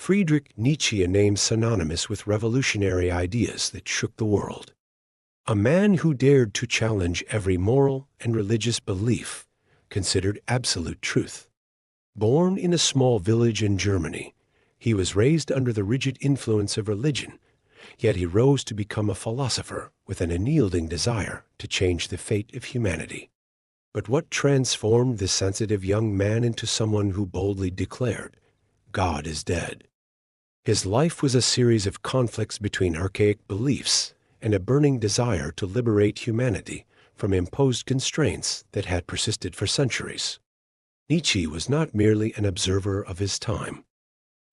Friedrich Nietzsche, a name synonymous with revolutionary ideas that shook the world. A man who dared to challenge every moral and religious belief considered absolute truth. Born in a small village in Germany, he was raised under the rigid influence of religion, yet he rose to become a philosopher with an unyielding desire to change the fate of humanity. But what transformed this sensitive young man into someone who boldly declared, "God is dead"? His life was a series of conflicts between archaic beliefs and a burning desire to liberate humanity from imposed constraints that had persisted for centuries. Nietzsche was not merely an observer of his time.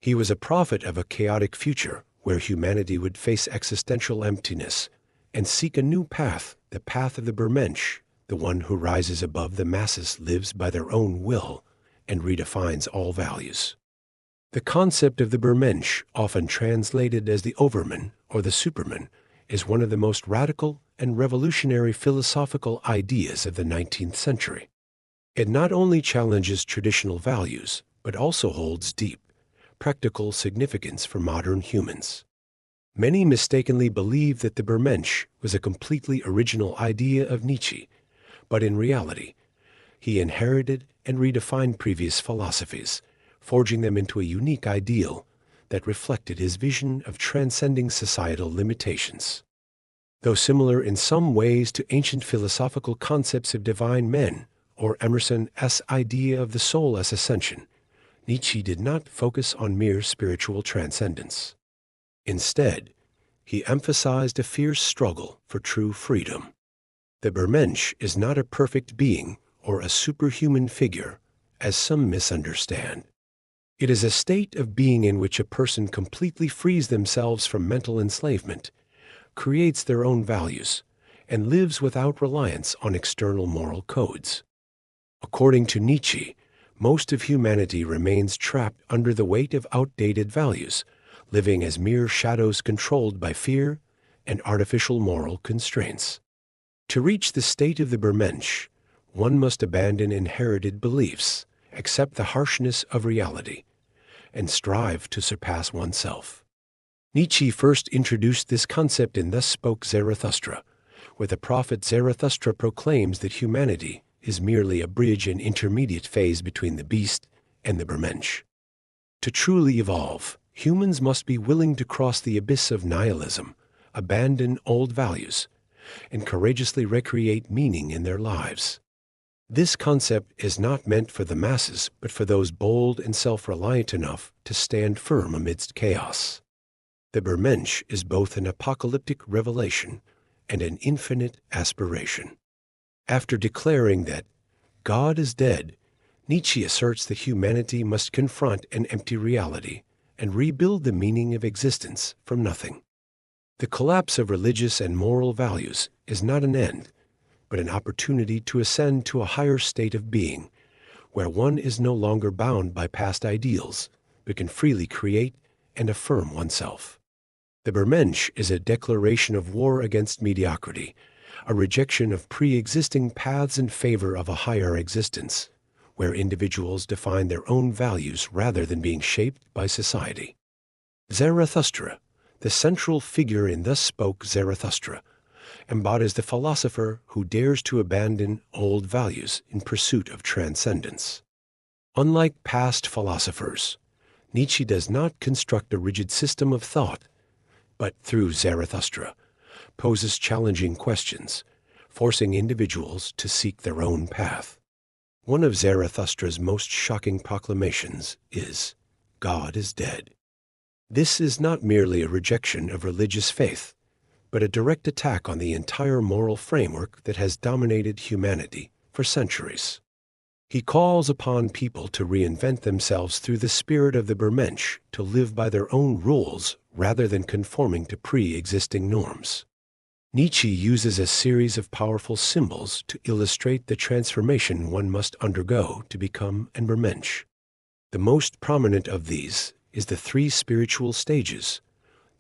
He was a prophet of a chaotic future where humanity would face existential emptiness and seek a new path, the path of the Übermensch, the one who rises above the masses, lives by their own will, and redefines all values. The concept of the Übermensch, often translated as the Overman or the Superman, is one of the most radical and revolutionary philosophical ideas of the 19th century. It not only challenges traditional values, but also holds deep, practical significance for modern humans. Many mistakenly believe that the Übermensch was a completely original idea of Nietzsche, but in reality, he inherited and redefined previous philosophies, forging them into a unique ideal that reflected his vision of transcending societal limitations. Though similar in some ways to ancient philosophical concepts of divine men or Emerson's idea of the soul as ascension, Nietzsche did not focus on mere spiritual transcendence. Instead, he emphasized a fierce struggle for true freedom. The Übermensch is not a perfect being or a superhuman figure, as some misunderstand. It is a state of being in which a person completely frees themselves from mental enslavement, creates their own values, and lives without reliance on external moral codes. According to Nietzsche, most of humanity remains trapped under the weight of outdated values, living as mere shadows controlled by fear and artificial moral constraints. To reach the state of the Übermensch, one must abandon inherited beliefs, accept the harshness of reality, and strive to surpass oneself. Nietzsche first introduced this concept in Thus Spoke Zarathustra, where the prophet Zarathustra proclaims that humanity is merely a bridge and intermediate phase between the beast and the Übermensch. To truly evolve, humans must be willing to cross the abyss of nihilism, abandon old values, and courageously recreate meaning in their lives. This concept is not meant for the masses, but for those bold and self-reliant enough to stand firm amidst chaos. The Übermensch is both an apocalyptic revelation and an infinite aspiration. After declaring that God is dead, Nietzsche asserts that humanity must confront an empty reality and rebuild the meaning of existence from nothing. The collapse of religious and moral values is not an end, but an opportunity to ascend to a higher state of being, where one is no longer bound by past ideals, but can freely create and affirm oneself. The Übermensch is a declaration of war against mediocrity, a rejection of pre-existing paths in favor of a higher existence, where individuals define their own values rather than being shaped by society. Zarathustra, the central figure in Thus Spoke Zarathustra, embodies the philosopher who dares to abandon old values in pursuit of transcendence. Unlike past philosophers, Nietzsche does not construct a rigid system of thought, but through Zarathustra, poses challenging questions, forcing individuals to seek their own path. One of Zarathustra's most shocking proclamations is, "God is dead." This is not merely a rejection of religious faith, but a direct attack on the entire moral framework that has dominated humanity for centuries. He calls upon people to reinvent themselves through the spirit of the Übermensch, to live by their own rules rather than conforming to pre-existing norms. Nietzsche uses a series of powerful symbols to illustrate the transformation one must undergo to become an Übermensch. The most prominent of these is the three spiritual stages: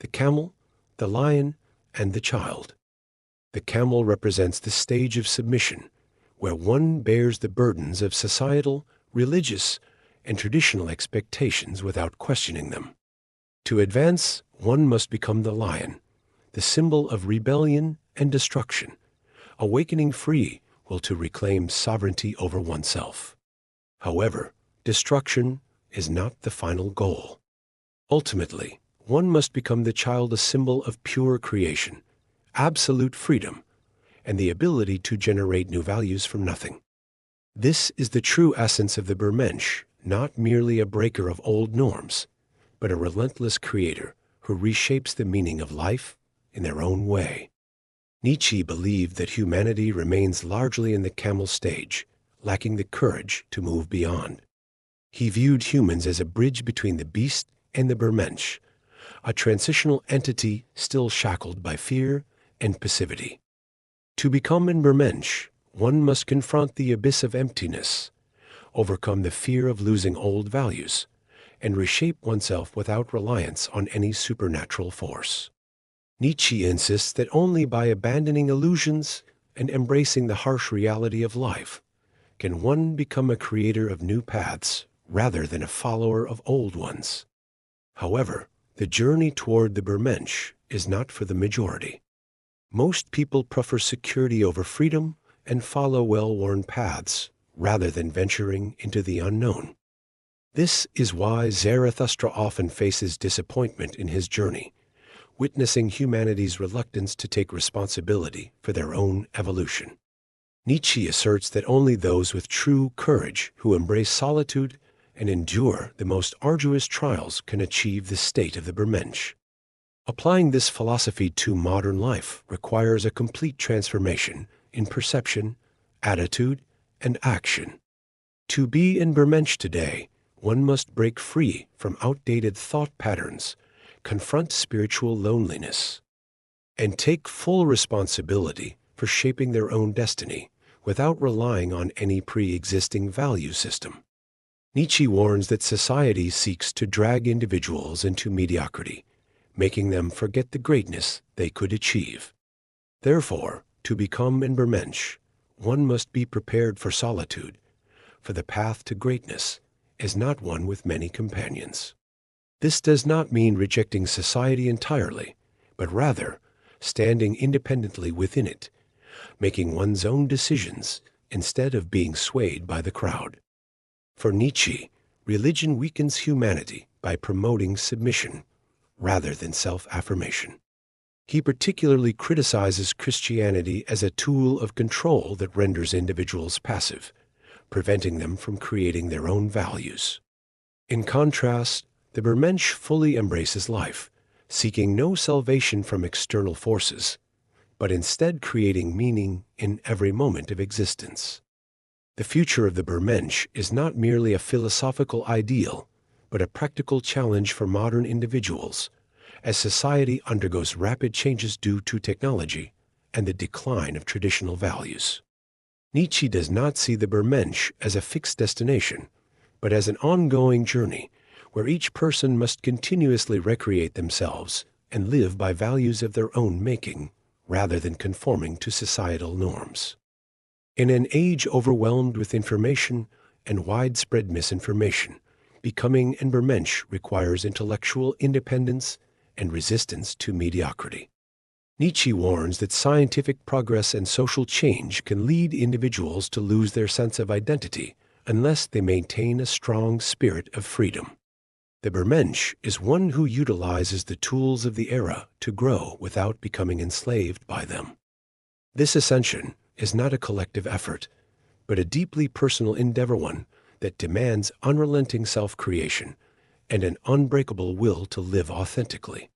the camel, the lion, and the child. The camel represents the stage of submission, where one bears the burdens of societal, religious, and traditional expectations without questioning them. To advance, one must become the lion, the symbol of rebellion and destruction. Awakening free will to reclaim sovereignty over oneself. However, destruction is not the final goal. Ultimately, one must become the child, a symbol of pure creation, absolute freedom, and the ability to generate new values from nothing. This is the true essence of the Übermensch, not merely a breaker of old norms, but a relentless creator who reshapes the meaning of life in their own way. Nietzsche believed that humanity remains largely in the camel stage, lacking the courage to move beyond. He viewed humans as a bridge between the beast and the Übermensch, a transitional entity still shackled by fear and passivity. To become an Übermensch, one must confront the abyss of emptiness, overcome the fear of losing old values, and reshape oneself without reliance on any supernatural force. Nietzsche insists that only by abandoning illusions and embracing the harsh reality of life can one become a creator of new paths rather than a follower of old ones. However, the journey toward the Übermensch is not for the majority. Most people prefer security over freedom and follow well-worn paths rather than venturing into the unknown. This is why Zarathustra often faces disappointment in his journey, witnessing humanity's reluctance to take responsibility for their own evolution. Nietzsche asserts that only those with true courage who embrace solitude and endure the most arduous trials can achieve the state of the Übermensch. Applying this philosophy to modern life requires a complete transformation in perception, attitude, and action. To be an Übermensch today, one must break free from outdated thought patterns, confront spiritual loneliness, and take full responsibility for shaping their own destiny without relying on any pre-existing value system. Nietzsche warns that society seeks to drag individuals into mediocrity, making them forget the greatness they could achieve. Therefore, to become an Übermensch, one must be prepared for solitude, for the path to greatness is not one with many companions. This does not mean rejecting society entirely, but rather standing independently within it, making one's own decisions instead of being swayed by the crowd. For Nietzsche, religion weakens humanity by promoting submission rather than self-affirmation. He particularly criticizes Christianity as a tool of control that renders individuals passive, preventing them from creating their own values. In contrast, the Übermensch fully embraces life, seeking no salvation from external forces, but instead creating meaning in every moment of existence. The future of the Übermensch is not merely a philosophical ideal, but a practical challenge for modern individuals, as society undergoes rapid changes due to technology and the decline of traditional values. Nietzsche does not see the Übermensch as a fixed destination, but as an ongoing journey where each person must continuously recreate themselves and live by values of their own making, rather than conforming to societal norms. In an age overwhelmed with information and widespread misinformation, becoming an Übermensch requires intellectual independence and resistance to mediocrity. Nietzsche warns that scientific progress and social change can lead individuals to lose their sense of identity unless they maintain a strong spirit of freedom. The Übermensch is one who utilizes the tools of the era to grow without becoming enslaved by them. This ascension is not a collective effort, but a deeply personal endeavor, one that demands unrelenting self-creation and an unbreakable will to live authentically.